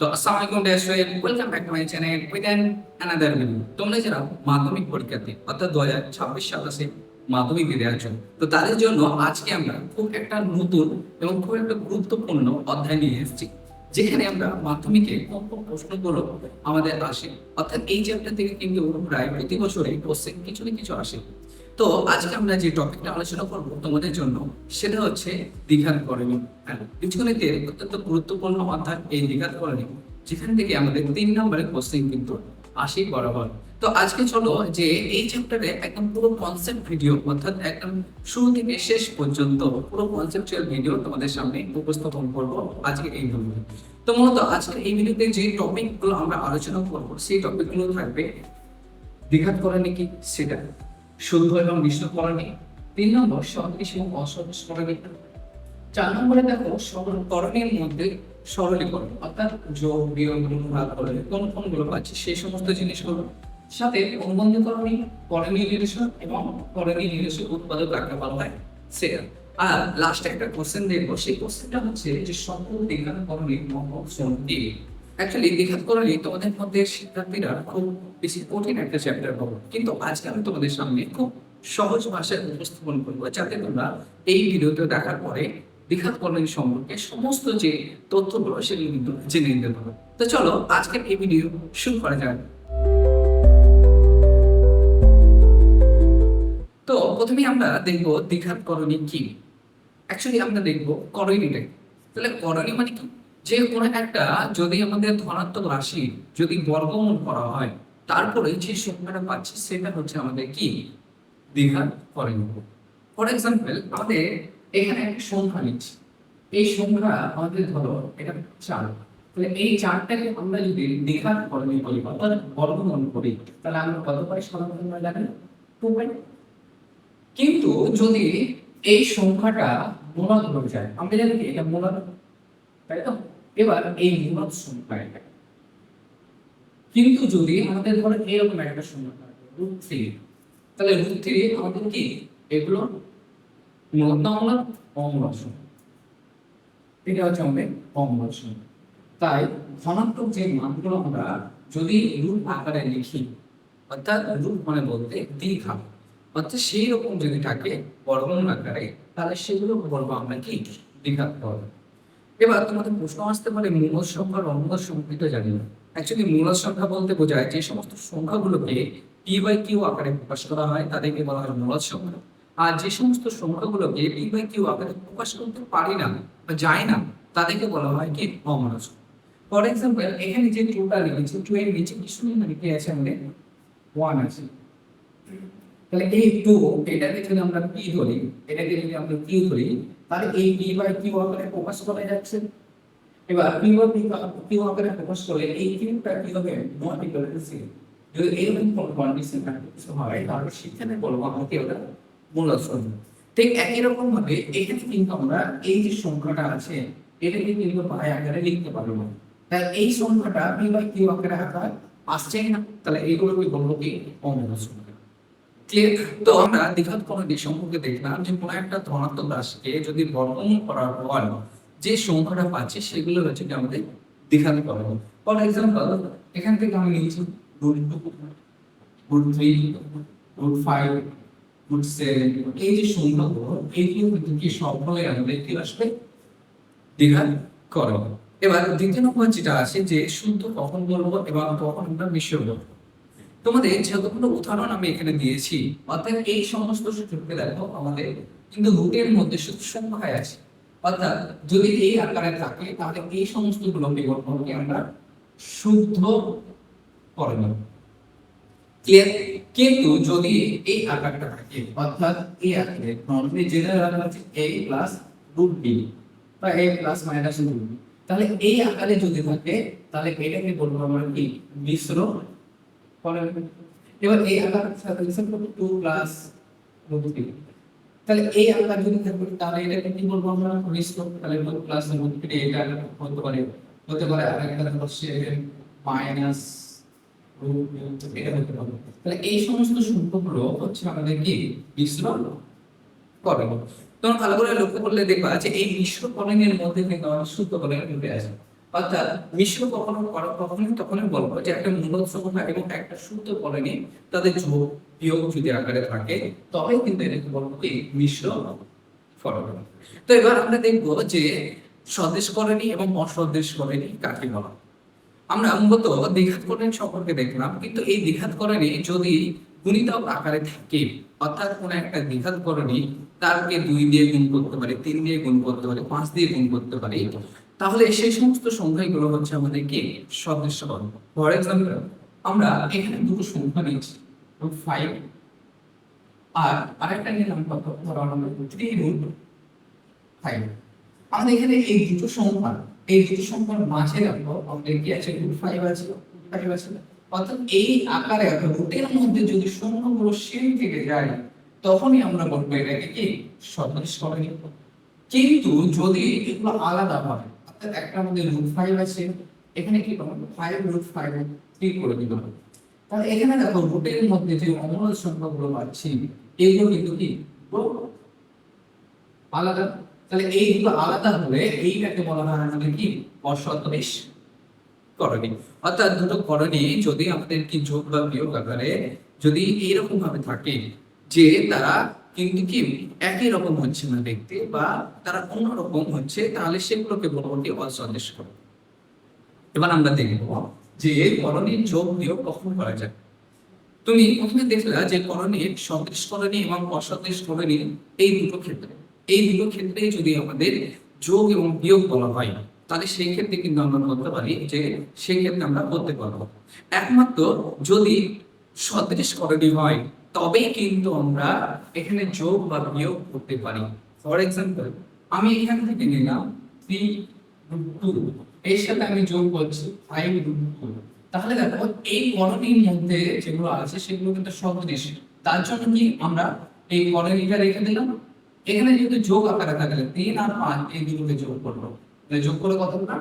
তো আসসালামু আলাইকুম dear student, welcome back to my channel with an another video. তোমরা যারা মাধ্যমিক পরীক্ষার্থী অর্থাৎ 2026 সালে মাধ্যমিক দিতে আছো, তো তাদের জন্য আজকে আমরা খুব একটা নতুন এবং খুব একটা গুরুত্বপূর্ণ অধ্যায় নিয়ে এসেছি, যেখানে আমরা মাধ্যমিকে কোন কোন প্রশ্নগুলো আমাদের আসে, অর্থাৎ এই চ্যাপ্টার থেকে কিন্তু প্রায় প্রতি বছরই কোশ্চেন কিছু না কিছু আসে। তো আজকে আমরা যে টপিকটা আলোচনা করব তোমাদের জন্য, সেটা হচ্ছে দ্বিঘাত করণী। বীজগণিতের অত্যন্ত গুরুত্বপূর্ণ অধ্যায় এই দ্বিঘাত করণী, যেখান থেকে আমাদের 3 নম্বরের কোশ্চেন কিন্তু আসি বরাবর। তো আজকে চলো যে এই চ্যাপ্টারে একদম পুরো কনসেপ্ট ভিডিও, অর্থাৎ একদম শুরু থেকে শেষ পর্যন্ত পুরো কনসেপচুয়াল ভিডিও তোমাদের সামনে উপস্থাপন করব আজকে এই ভিডিওতে। তো মূলত আজকে এই ভিডিওতে যে টপিকগুলো আমরা আলোচনা করব, সেই টপিকগুলো থাকবে দ্বিঘাত করণী কি সেটা, শুদ্ধ এবং মিশ্র করণী, 3 নম্বর সদৃশ এবং অসদৃশ করণী, 4 নম্বরে দেখো করণীর মধ্যে সরলীকরণ, অর্থাৎ যোগ বিয়োগ গুণ ভাগ করে কোন কোনগুলো পাচ্ছি সেই সমস্ত জিনিসগুলো, সাথে অনুবন্ধ করণী, করণীয় নির্দেশক এবং করণীয় নির্দেশক উৎপাদক কাকে বলা হয় সেটা। আর লাস্ট একটা কোশ্চেন দেখবো, সেই কোশ্চেনটা হচ্ছে যে সকল দ্বিঘাত করণীর মহৎ কি। অ্যাকচুয়ালি দ্বিঘাত করণী তোমাদের মধ্যে শিক্ষার্থীরা খুব বেশি কঠিন একটা চ্যাপ্টার পাবো, কিন্তু আজকে আমি তোমাদের সামনে খুব সহজ ভাষায় উপস্থাপন করবো, যাতে তোমরা এই ভিডিওতে দেখার পরে দ্বিঘাত করণী সম্পর্কে সমস্ত যে তথ্যগুলো সেগুলো কিন্তু জেনে নিতে পারো। তো চলো আজকের এই ভিডিও শুরু করা যাক। তো প্রথমে আমরা দেখবো দ্বিঘাত করণী কি। অ্যাকচুয়ালি আমরা দেখবো করণীটা কি। তাহলে করণী মানে কি, যে কোনো একটা যদি আমাদের ধনাত্মক রাশি যদি বর্গমূল করা হয়, তারপরে যে সংখ্যাটা পাচ্ছি সেটা হচ্ছে আমাদের কি দ্বিঘাত করণী। ফর এক্সাম্পল, আমাদের এখানে একটা সংখ্যা নিচ্ছি, এই সংখ্যা আমাদের ধরো এটা 4, তাহলে এই 4টাকে আমরা যদি দ্বিঘাত করণী করি অর্থাৎ বর্গমূল করি, তাহলে আমরা কত পাই সাধারণত জানেন 2 পাই। কিন্তু যদি এই সংখ্যাটা মূলদ হয়ে যায়, আমরা জানি কি এটা মূলদ, তাই তো? এবার এই মূলদ সংখ্যা এটা, কিন্তু যদি আমাদের ধরো এরকম একটা সংখ্যা থাকে √3, তাহলে √3 আমাদের কি এগুলো মূলদ না অমূলদ? অমূলদ সংখ্যা। এটা হচ্ছে আমাদের অমূলদ সংখ্যা। তাই ধনাত্মক যে মানগুলো আমরা যদি রূপ আকারে লিখি, অর্থাৎ রূপ মানে বলতে দ্বিঘাত, অর্থাৎ সেই রকম যদি থাকে বর্গমূল আকারে, তাহলে সেগুলো বলবো আমরা কি দ্বিঘাত করণী। এবার তোমাদের প্রশ্ন আসতে পারে মূলদ সংখ্যা আর অমূলদ সংখ্যা তো জানি না। অ্যাকচুয়ালি মূলদ সংখ্যা বলতে বোঝায় যে সমস্ত সংখ্যাগুলোকে p/q আকারে প্রকাশ করা হয় তাদেরকে বলা হয় মূলদ সংখ্যা। আর যে সমস্ত সংখ্যাগুলোকে p/q আকারে প্রকাশ করতে পারি না বা যায় না, তাদেরকে বলা হয় কি অমূলদ সংখ্যা। ফর এক্সাম্পল, এখানে যে 2টা লিখেছি, 2 এর নিচে কি শূন্য লিখে আছে আমাদের 1 আছে, তাহলে এই 2 এটাকে যদি আমরা p ধরি, এটাকে যদি আমরা q ধরি, তাহলে এই p/q আকারে প্রকাশ করা যাচ্ছে। এবার p/q আকারে প্রকাশ করলে এই কিউটা কি হবে নট ইকুয়াল টু 0। যদি এরকম কোনো কন্ডিশন থাকে হয়, তাহলে সেখানে বলবো আমরা কি ওটা মূলদ সংখ্যা। ঠিক একই রকম ভাবে এখানে কিন্তু আমরা এই যে সংখ্যাটা আছে এটাকে কিন্তু পাই আকারে লিখতে পারবো। তাই এই সংখ্যাটা p/q আকারে আসছে না, তাহলে এইগুলোকে বলবো কি অমূলদ সংখ্যা। ক্লিয়ার? তো আমরা দ্বিঘাত করণী সম্পর্কে দেখলাম যে কোনো একটা ধনাত্মক রাশিকে যদি বর্গমূল করার পর যে সংখ্যাটা পাচ্ছি সেগুলো হচ্ছে কি আমাদের দ্বিঘাত করণী। ফর এক্সাম্পল, এখান থেকে আমি নিয়েছি √2, √3, √5, √7, এই যে সংখ্যাগুলো এইগুলো কিন্তু কি সবগুলোই আমাদের কি আসবে দ্বিঘাত করণী। এবার দ্বিতীয় নম্বর যেটা আছে যে শুদ্ধ কখন বলবো এবং কখন আমরা মিশ্র বলবো। তোমাদের যতগুলো উদাহরণ আমি এখানে দিয়েছি, অর্থাৎ এই সমস্ত সূত্রকে দেখো আমাদের কিন্তু রুটের মধ্যে শুধু সংখ্যায় আছে, অর্থাৎ যদি এই আকারে থাকে তাহলে এই সমস্ত গুলোকে আমরা শুদ্ধ করণী। ক্লিয়ার? কিন্তু যদি এই আকারটা থাকে, অর্থাৎ এই আকারে নরমালি জেনারেল আকার হচ্ছে a প্লাস √b বা a প্লাস মাইনাস √b, তাহলে এই আকারে যদি থাকে তাহলে এটাকে বলবো আমরা কি মিশ্র করণী। এবার এই আকার সাথে লিখে 2 প্লাস √3, তাহলে এই আকার যদি থাকে তাহলে এটাকে কি বলবো আমরা মিশ্র। তাহলে 2 প্লাস √3 এটা হতে পারে আরেকটা হচ্ছে মাইনাস √2 এটা হতে পারে। তাহলে এই সমস্ত সংখ্যাগুলো হচ্ছে আমাদের কি মিশ্র করণী। তোমরা ভালো করে লক্ষ্য করলে দেখবা যে এই মিশ্র করণীর মধ্যে কিন্তু আমরা শুদ্ধ করণী ঢুকে আছে। অর্থাৎ মিশ্র কখনোই তখনই বলবো যে একটা মূলদ সংখ্যা এবং একটা শুদ্ধ করেনি তাদের যোগ বিয়োগ যদি আকারে থাকে তবেই কিন্তু এটাকে বলবো কি মিশ্র ফলক। তো এবার আমরা দেখবো যে সদৃশ করেনি এবং অসদৃশ করেনি কাকে বলা। আমরা মূলত দ্বিঘাত করণী সম্পর্কে দেখলাম, কিন্তু এই দ্বিঘাত করণী যদি গুণিতক আকারে থাকে, অর্থাৎ কোন একটা দ্বিঘাত করণী তারকে 2 দিয়ে গুণ করতে পারি, 3 দিয়ে গুণ করতে পারি, 5 দিয়ে গুণ করতে পারি, তাহলে সেই সমস্ত সংখ্যাগুলো হচ্ছে আমাদের কি সদৃশ করণ। ফর এক্সাম্পল আমরা এখানে দুটো সংখ্যা নিয়েছি, 5 আর আরেকটা নিলাম কত, ধরো আমরা 3√5। আমাদের এখানে এই দুটো সংখ্যার মাঝে রাখবো আমাদের কি আছে, √5 আছে, অর্থাৎ এই আকারে রুটের মধ্যে যদি সংখ্যাগুলো সেম থেকে যায় তখনই আমরা বলবো এটাকে কি সদৃশ করণী। কিন্তু যদি এগুলো আলাদা হয়, অর্থাৎ একটা আমাদের √5 আছে, এখানে কি করবো 5√5 কি করে দিব, তাহলে এখানে দেখো রুটের মধ্যে যে অমূলদ সংখ্যাগুলো পাচ্ছি এইগুলো কিন্তু কি আলাদা। তাহলে এইগুলো আলাদা হলে এইটাকে বলা হয় আমাদের কি অসদৃশ করণী। অর্থাৎ দুটো করণী যদি আমাদের কি যোগ বা বিয়োগ আকারে যদি এইরকম ভাবে থাকে যে তারা কিন্তু কি একই রকম হচ্ছে না দেখতে, বা তারা অন্যরকম হচ্ছে, তাহলে সেগুলোকে বলবো কি অসদৃশ করণী। এবার আমরা দেখব যে করণীর যোগ বিয়োগ কখন করা যায়। তুমি প্রথমে দেখলা যে করণীর সদৃশ করণী এবং অসদৃশ করণী এই দুটো ক্ষেত্রে যদি আমাদের যোগ এবং বিয়োগ বলা হয় তাহলে সেই ক্ষেত্রে কিন্তু আমরা বলতে পারি যে সেই ক্ষেত্রে আমরা করতে পারবো। একমাত্র যদি সদৃশ করণী হয় তবেই কিন্তু আমরা এখানে যোগ বা বিয়োগ করতে পারি। ফর এক্সাম্পল আমি এখান থেকে নিলাম 3√2, এর সাথে আমি যোগ করছি 5√2, তাহলে দেখো এই করণীর মধ্যে যেগুলো আছে সেগুলো কিন্তু সদৃশ। তার জন্য কি আমরা এই করণীটা রেখে দিলাম, এখানে যেহেতু যোগ আকারে থাকলে 3 আর 5 এই দুটোকে যোগ করবো, যোগ করে কত না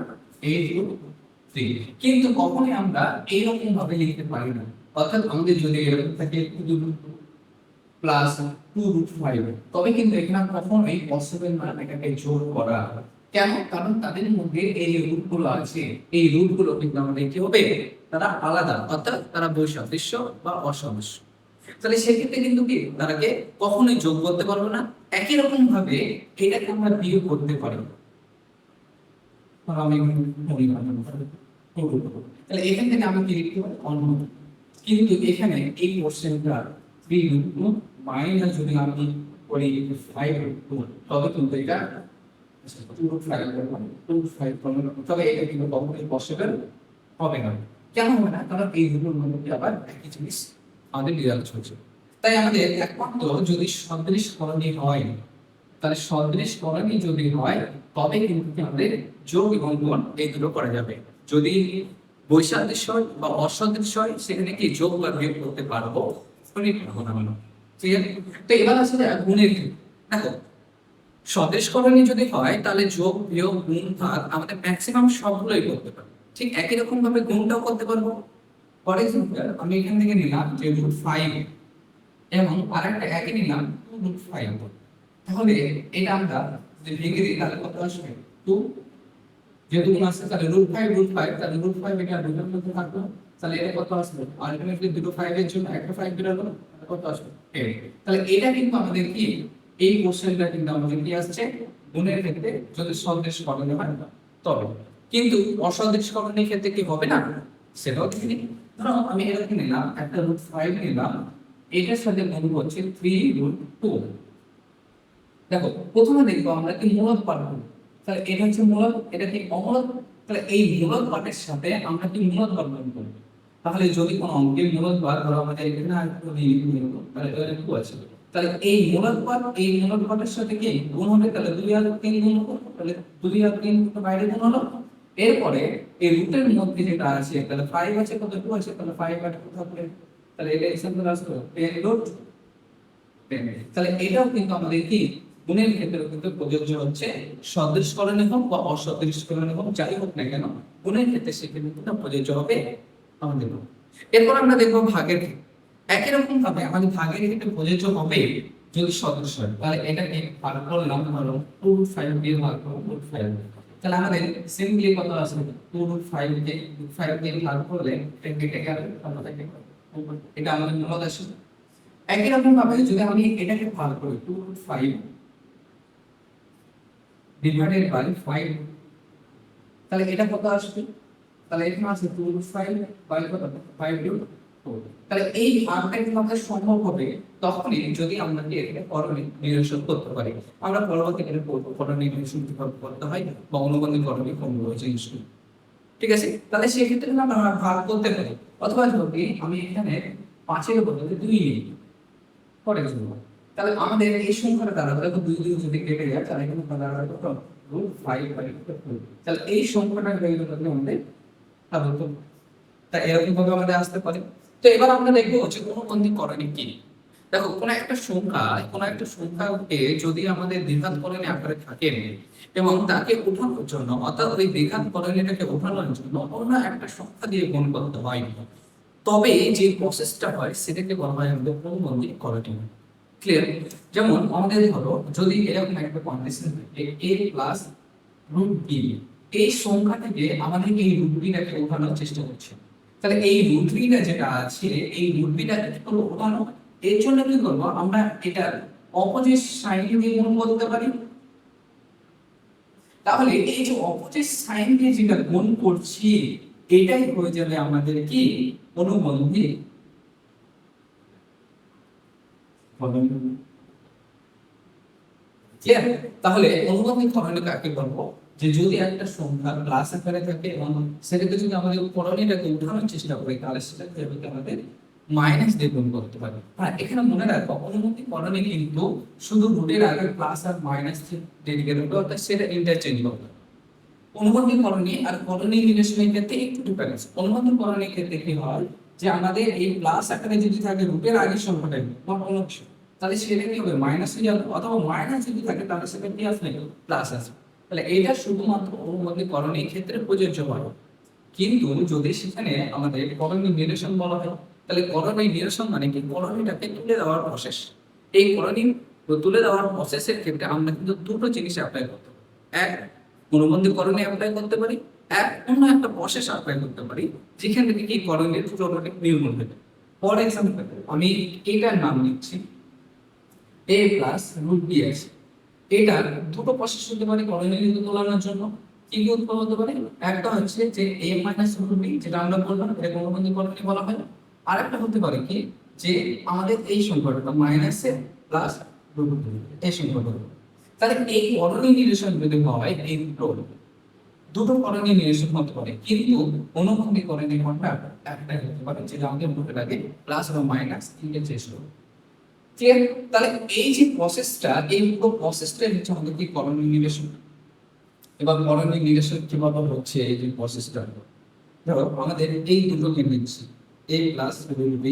8√3। কিন্তু কখনোই আমরা এইরকম ভাবে লিখতে পারি না, অর্থাৎ আমাদের যদি এরকম থাকে 2 প্লাস 2√5, তবে কিন্তু এখানে কখনোই পসিবল না এটাকে যোগ করা। কেন? কারণ তাদের মধ্যে এই রুটগুলো আছে, এই রুটগুলো কিন্তু আমাদের কি হবে, তারা আলাদা, অর্থাৎ তারা বৈসাদৃশ্য বা অসদৃশ্য। তাহলে সেক্ষেত্রে কিন্তু কি তারাকে কখনোই যোগ করতে পারবো না। একই রকম ভাবে এটাকে আমরা বিয়োগ করতে পারি। তাহলে এখান থেকে আমি কি লিখতে পারি অন্য, কিন্তু এখানে এই কোশ্চেনটা 3 মাইনাস যদি আমি করি 5 তবে কিন্তু এটা 2.5 তবে এটা কিন্তু কখনোই পসিবল হবে না। কেন হবে না? কারণ এই দুটোর মধ্যে আবার একই জিনিস আমাদের রেজাল্ট হচ্ছে। তাই আমাদের একমাত্র যদি সদৃশ করণী হয়, তাহলে সদৃশ করণী যদি হয় তবে কিন্তু আমাদের যোগ এবং গুণ এই দুটো করা যাবে। যদি বৈসাদৃশ্য বা অসদৃশ হয় সেখানে কি যোগ বা বিয়োগ করতে পারবো, ঠিক আছে? তো এবার আসলে গুণের দেখো সদৃশ করণী যদি হয় তাহলে যোগ বিয়োগ গুণ ভাগ আমাদের ম্যাক্সিমাম সবগুলোই করতে পারবো। ঠিক একই রকম ভাবে গুণটাও করতে পারবো। ফর এক্সাম্পল আমি এখান থেকে নিলাম যে √5 এবং আরেকটা একই নিলাম 2√5, তাহলে এটা আমরা যদি ভেঙে দিই তাহলে কত আসবে 2, যেহেতু গুণ আসছে তাহলে √5 তাহলে √5 এটা দুটোর মধ্যে থাকলো, তাহলে এটা কত আসবে আলটিমেটলি দুটো 5 এর জন্য একটা 5 বের হলো, কত আসবে 8। তাহলে এটা কিন্তু আমাদের কি এই কোশ্চেনটা কিন্তু আমাদের কি আসছে গুণের ক্ষেত্রে যদি সদৃশ করণী হয় তবে, কিন্তু অসদৃশ করণীর ক্ষেত্রে কি হবে না সেটাও দেখি। ধরো আমি এরকম নিলাম একটা √5 নিলাম, এটার সাথে গুণ করছি 3√2। দেখো প্রথমে দেখবো আমরা কি মূলদ পাঠ করব, তাহলে এটা হচ্ছে মূলদ, এটা কি অমূলদ, তাহলে এই মূলদ পাঠের সাথে আমরা কি মূলদ পাঠ করব। তাহলে যদি কোনো অঙ্কের মূলদ পাঠ ধরো আমাদের এখানে আরেকটু নিব, তাহলে এটা কি আছে, তাহলে এই মূলদ পাঠের সাথে কি গুণ হবে, তাহলে 2 আর 3 গুণ করব, তাহলে 2 আর 3 বাইরে গুণ হলো। এরপরে এই রুটের মধ্যে যেটা আছে তাহলে 5 আছে, কত 2 আছে, তাহলে 5 আর 2 থাকবে, তাহলে এটা এক্সাম্পল আসলো 10√10। তাহলে এটাও কিন্তু আমাদের কি গুণের ক্ষেত্রে কিন্তু প্রযোজ্য হচ্ছে, সদৃশ করণী হোক বা অসদৃশ করণী হোক যাই হোক না কেন গুণের ক্ষেত্রে সেক্ষেত্রে কিন্তু প্রযোজ্য হবে আমাদের। এরপর আমরা দেখবো ভাগের ক্ষেত্রে একই রকম ভাবে আমাদের ভাগের ক্ষেত্রে প্রযোজ্য হবে যদি সদৃশ হয়, তাহলে এটাকে ভাগ করলাম ধরো 2/5 দিয়ে ভাগ করব 2/5, তাহলে আমাদের সিম্পলি কত আসবে 2 কে 5 দিয়ে ভাগ করলে এটা কেটে গেল কত থাকে, এটা আমাদের মূলত আসে। একই রকম ভাবে যদি আমি এটাকে ভাগ করি 2 ডিভাইডেড বাই 5, তাহলে এটা কত আসবে, তাহলে এখানে আছে 2 বাই কত 5/4। তাহলে এই ভাগটা কিন্তু আমাদের সম্ভব হবে তখনই যদি আমরা কি এটাকে করণীয় নিরসন করতে পারি। আমরা পরবর্তীকালে করণীয় নিরসন কিভাবে করতে হয় বা অনুবন্ধী করণীয় কোনগুলো জিনিসগুলো, ঠিক আছে। তাহলে সেক্ষেত্রে কিন্তু আমরা ভাগ করতে পারি, অথবা যদি আমি এখানে 5-এর বদলে 2 নিই ফর এক্সাম্পল, তাহলে আমাদের এই সংখ্যাটা দ্বারা ধরো 2 যদি কেটে যায় তাহলে কিন্তু দ্বারা কত √5/4। তাহলে এই সংখ্যাটা হয়ে গেল আমাদের আবর্ত। তাই এরকম ভাবে আমাদের আসতে পারে। তো এবার আমরা দেখবো যে অনুবন্ধী করণীয় কি। দেখো কোনো একটা সংখ্যাকে যদি আমাদের দ্বিঘাত করণী আকারে থাকে এবং তাকে উঠানোর জন্য, অর্থাৎ ওই দ্বিঘাত করণীটাকে উঠানোর জন্য অন্য একটা সংখ্যা দিয়ে গুণ করতে হয়, তবে যে প্রসেসটা হয় সেটাকে বলা হয় আমাদের অনুবন্ধী করণীয়। ক্লিয়ার? যেমন আমাদের ধরো যদি এরকম একটা কন্ডিশন থাকে a প্লাস √b, এই সংখ্যা থেকে আমাদের এই √bটাকে উঠানোর চেষ্টা করছে। তাহলে এই √bটা যেটা আছে এই √bটাকে কি উঠানো, এর জন্য কি করবো আমরা এটা অপোজিট সাইন দিয়ে গুণ করতে পারি। তাহলে এই যে অপোজিট সাইন দিয়ে যেটা গুণ করছি এটাই হয়ে যাবে আমাদের কি অনুবন্ধী করণীয়। ক্লিয়ার? তাহলে অনুবন্ধী করণীয় কাকে বলবো, যে যদি একটা সংখ্যা প্লাস আকারে থাকে এবং সেটাকে যদি আমাদের করণীয়টাকে উঠানোর চেষ্টা করি তাহলে সেটাকে আমাদের মাইনাস দিয়ে গুণ করতে পারি। হ্যাঁ, এখানে মনে রাখো অনুবন্ধী করণীয় কিন্তু শুধু রুটের আগে প্লাস আর মাইনাস ডেডিকেটেড হবে, অর্থাৎ সেটা ইন্টারচেঞ্জ হবে। অনুবন্ধী করণীয় আর করণীয় নিরসনের ক্ষেত্রে একটু ডিফারেন্স। অনুবন্ধী করণীয় ক্ষেত্রে কি হয় যে আমাদের এই প্লাস আকারে যদি থাকে রুটের আগের সংখ্যাটা তাহলে সেটা কি হবে মাইনাস হয়ে যাবে, অথবা মাইনাস যদি থাকে তাহলে সেটা কি আসবে প্লাস আসবে। তাহলে এটা শুধুমাত্র অনুবন্ধী করণীয় ক্ষেত্রে প্রযোজ্য হয়। কিন্তু যদি সেখানে আমাদের করণীয় নিরসন বলা হয় তাহলে করণীয় নিরসন মানে কি করণীয়টাকে তুলে দেওয়ার প্রসেস। এই করণীয় তুলে দেওয়ার প্রসেসের ক্ষেত্রে আমরা কিন্তু দুটো জিনিস অ্যাপ্লাই করতে পারি। এক, অনুবন্ধী করণীয় অ্যাপ্লাই করতে পারি, এক অন্য একটা প্রসেস অ্যাপ্লাই করতে পারি যেখান থেকে কি করণীয় ত্রুটি নির্মূল হবে। ফর এক্সাম্পল আমি এটার নাম নিচ্ছি a প্লাস √b আছে। এটার দুটো প্রসেস হতে পারে করণীয় তোলানোর জন্য। কি কি উৎপন্ন হতে পারে, একটা হচ্ছে যে a মাইনাস √b যেটা আমরা বললাম এটা অনুবন্ধী করণীয় বলা হয়। আর একটা হতে পারে কি যে আমাদের এই সংখ্যাটা মাইনাস এ প্লাস √b এই সংখ্যাটা, তাহলে এই করণীয় নিরসন যদি হয় এই দুটো করণীয় নিরসন হতে পারে, কিন্তু অনুবন্ধী করণীয় কোনটা একটাই হতে পারে যেটা আমাদের মনে লাগে প্লাস বা মাইনাস ইন্টারচেঞ্জ করবে। ক্লিয়ার? তাহলে এই যে প্রসেসটা এই পুরো প্রসেসটা হচ্ছে আমাদের কি করণীয় নিরসন। এবার করণীয় নিরসন কিভাবে হচ্ছে এই যে প্রসেসটা, ধরো আমাদের এই দুটোকে নিচ্ছি a প্লাস √b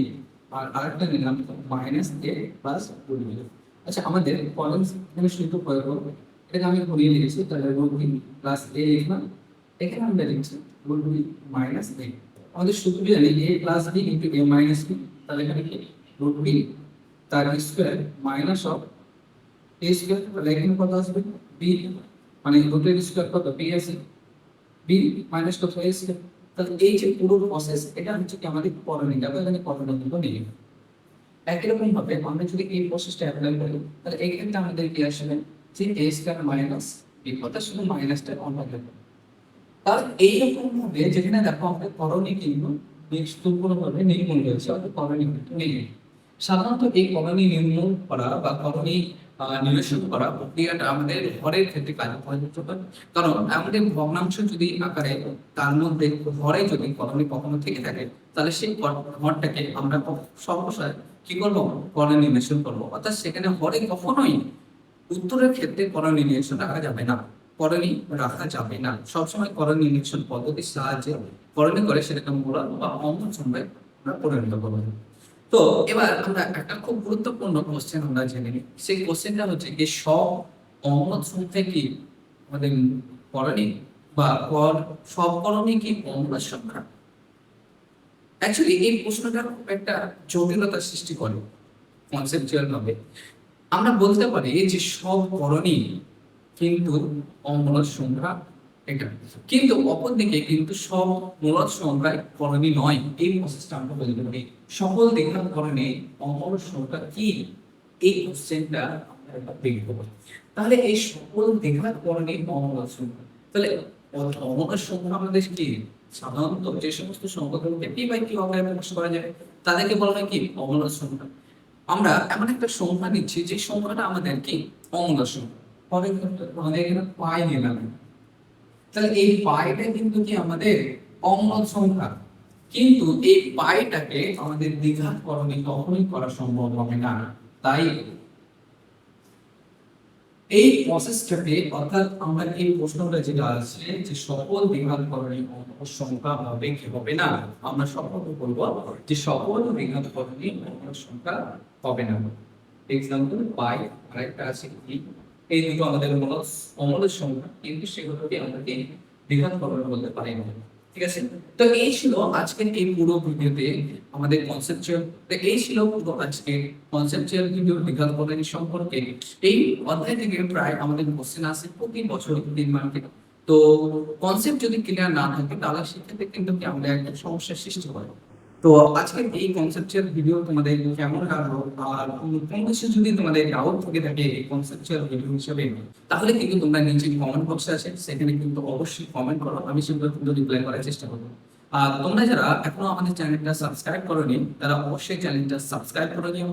আর আরেকটা নিলাম মাইনাস a প্লাস √b। আচ্ছা আমাদের কলম এখানে শুধু প্রয়োগ করব, এটাকে আমি ঘুরিয়ে লিখেছি তাহলে √b প্লাস a লিখলাম, এখানে আমরা লিখছি √b মাইনাস a। আমাদের সূত্র জানি a plus b into a minus b, তাহলে এখানে কি √b তার square minus of a square, তাহলে এখানে কত আসবে b, মানে রুটের স্কয়ার কত b আছে, b মাইনাস কত a স্কয়ার। তাহলে এই যে পুরো প্রসেস এটা হচ্ছে কি আমাদের করণীয়, এখানে করণীয় নিয়ে একই রকম ভাবে আমরা যদি এই প্রসেসটা অ্যাপ্লাই করি তাহলে এই ক্ষেত্রে আমাদের কি আসবে যে a স্কয়ার মাইনাস b, অর্থাৎ শুধু মাইনাসটা অন হবে। তাহলে এইরকম ভাবে যেখানে দেখো আমাদের করণীয় কিন্তু সম্পূর্ণভাবে নির্মূল হয়েছে, অর্থাৎ করণীয় কিন্তু নেই। সাধারণত এই করণীয় নির্মূল করা বা করণীয় নিরসন করা প্রক্রিয়াটা আমাদের ঘরের ক্ষেত্রে কাজ প্রযোজ্য হয়। কারণ আমাদের ভগ্নাংশ যদি আকারে তার মধ্যে ঘরে যদি করণীয় কখনো থেকে থাকে তাহলে সেই ঘরটাকে আমরা সর্বসায় কি করবো করণীয় নিরসন করবো, অর্থাৎ সেখানে ঘরে কখনোই উত্তরের ক্ষেত্রে করণীয় নিরসন রাখা যাবে না, করণীয় রাখা যাবে না। সবসময় করণীয় নিরসন পদ্ধতির সাহায্যে করণীয় করে সেটাকে মূল বা অমূল সংখ্যায় আমরা পরিণত করবো। তো এবার আমরা একটা খুব গুরুত্বপূর্ণ কোশ্চেন আমরা জেনে নিই। সেই কোশ্চেনটা হচ্ছে কি সব অমূলদ সংখ্যা কি আমাদের করণীয় বা সব করণীয় কি অমূলদ সংখ্যা। অ্যাকচুয়ালি এই প্রশ্নটা খুব একটা জটিলতার সৃষ্টি করে কনসেপচুয়াল ভাবে। আমরা বলতে পারি যে সব করণীয় কিন্তু অমূলদ সংখ্যা এটা কিন্তু অপরদিকে কিন্তু সব মূলদ সংখ্যায় করণী নয়, এই প্রসেসটা আমরা বলতে পারি। সকল দ্বিঘাত করণে অমূলদ সংখ্যা কি, এই কোশ্চেনটা আমরা একবার দেখব। তাহলে এই সকল দ্বিঘাত করণে অমূলদ সংখ্যা, তাহলে অমূলদ সংখ্যা আমাদের কি সাধারণত যে সমস্ত সংখ্যাগুলোকে পি বাই কিউ আকারে প্রকাশ করা যায় তাদেরকে বলা হয় কি অমূলদ সংখ্যা। আমরা এমন একটা সংখ্যা নিচ্ছি যে সংখ্যাটা আমাদের কি অমূলদ সংখ্যা, আমাদের এখানে পাই নিলাম, তাহলে এই পাইটা কিন্তু কি আমাদের অমূলদ সংখ্যা, কিন্তু এই পাইটাকে আমাদের দ্বিঘাত করণে কখনোই করা সম্ভব হবে না। তাই এই প্রসেসটাকে, অর্থাৎ আমরা এই প্রশ্নটা যেটা আছে যে সকল দ্বিঘাত করণে অমূলদ সংখ্যা হবে কি হবে না, আমরা সকলকে বলবো যে সকল দ্বিঘাত করণে অমূলদ সংখ্যা হবে না। এক্সাম্পল পাই, আরেকটা আছে কি, এই দুটো আমাদের অমূলদ সংখ্যা, কিন্তু সেগুলোকে আমরা দ্বিঘাত করণে বলতে পারি না। ঠিক আছে, তো এই ছিল আজকের এই পুরো ভিডিওতে আমাদের কনসেপচুয়াল, তো এই ছিল পুরো আজকের কনসেপচুয়াল ভিডিও দ্বিঘাত করণী সম্পর্কে। এই অধ্যায় থেকে প্রায় আমাদের কোশ্চেন আসে প্রতি বছর 3 মার্কের। তো কনসেপ্ট যদি ক্লিয়ার না থাকে তাহলে সেক্ষেত্রে কিন্তু কি আমাদের একটা সমস্যার সৃষ্টি হয়। তো আজকের এই কনসেপচুয়াল ভিডিও তোমাদের কেমন লাগলো, আর কোনো কিছু যদি তোমাদের ডাউট থেকে থাকে এই কনসেপচুয়াল ভিডিও হিসেবে, তাহলে কিন্তু তোমরা নিচে কমেন্ট বক্সে আছে, সেখানে কিন্তু অবশ্যই কমেন্ট করো, আমি সেগুলো কিন্তু রিপ্লাই করার চেষ্টা করবো। আর তোমরা যারা এখনো আমাদের চ্যানেলটা সাবস্ক্রাইব করোনি তারা অবশ্যই চ্যানেলটা সাবস্ক্রাইব করে নিও।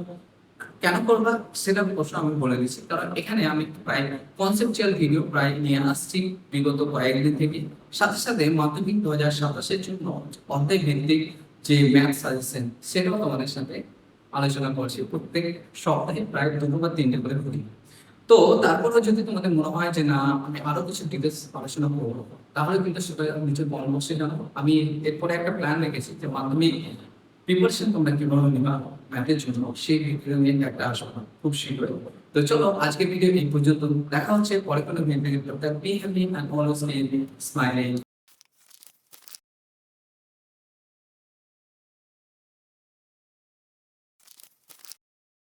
কেন করবা সেটা প্রশ্ন আমি বলে দিচ্ছি, কারণ এখানে আমি প্রায় কনসেপচুয়াল ভিডিও প্রায় নিয়ে আসছি বিগত কয়েকদিন থেকে, সাথে সাথে মাধ্যমিক 2027-এর জন্য অধ্যায় ভিত্তিক যে ম্যাথ সাজেশন সেটাও তোমাদের সাথে আলোচনা করছি প্রত্যেক সপ্তাহে প্রায় 2 বা 3টে করে করি। তো তারপরে যদি তোমাদের মনে হয় যে না আমি আরো কিছু ডিটেলস আলোচনা করবো, তাহলে কিন্তু সেটা নিচের কমেন্ট বক্সে জানাবো। আমি এরপরে একটা প্ল্যান রেখেছি যে মাধ্যমিক প্রিপারেশন তোমরা কিভাবে নিবা ম্যাথের জন্য, সেই ভিডিও নিয়ে একটা আসবো খুব শীঘ্রই। তো চলো আজকের ভিডিও এই পর্যন্ত, দেখা হচ্ছে পরে কোনো video. Be happy and always be smiling.